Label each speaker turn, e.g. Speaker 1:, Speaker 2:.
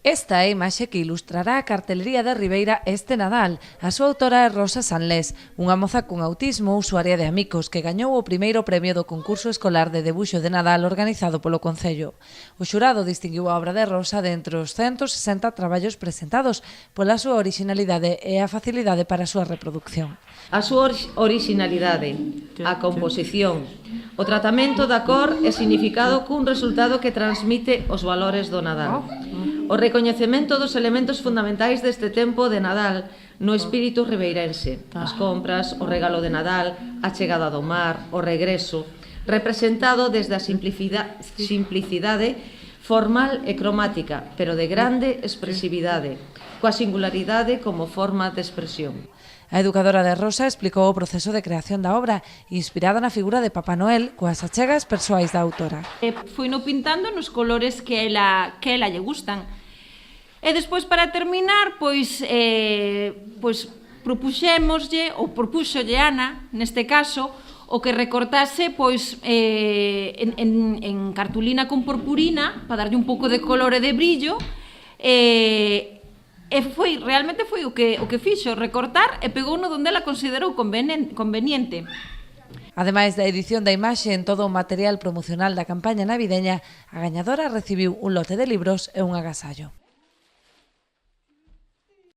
Speaker 1: Esta é a imaxe que ilustrará a cartelería da Ribeira este Nadal. A súa autora é Rosa Sanlés, unha moza con autismo, usuaria de Amicos, que gañou o primeiro premio do concurso escolar de debuxo de Nadal organizado polo Concello. O xurado distinguiu a obra de Rosa de entre os 160 traballos presentados pola súa orixinalidade e a facilidade para a súa reproducción.
Speaker 2: A súa orixinalidade, a composición, o tratamento da cor e significado cun resultado que transmite os valores do Nadal. O recoñecemento dos elementos fundamentais deste tempo de Nadal no espírito ribeirense. As compras, o regalo de Nadal, a chegada do mar, o regreso, representado desde a simplicidade formal e cromática, pero de grande expresividade, coa singularidade como forma de expresión.
Speaker 1: A educadora de Rosa explicou o proceso de creación da obra, inspirada na figura de Papá Noel, coas achegas persoais da autora.
Speaker 3: Foi no pintando nos colores que ela lle gustan. E despois, para terminar, propuxémoslle, ou propúxolle Ana, neste caso, o que recortase en cartulina con purpurina, para darlle un pouco de color e de brillo, e realmente foi o que fixo, recortar e pegou no donde ela considerou conveniente.
Speaker 1: Ademais da edición da imaxe en todo o material promocional da campaña navideña, a gañadora recibiu un lote de libros e un agasallo.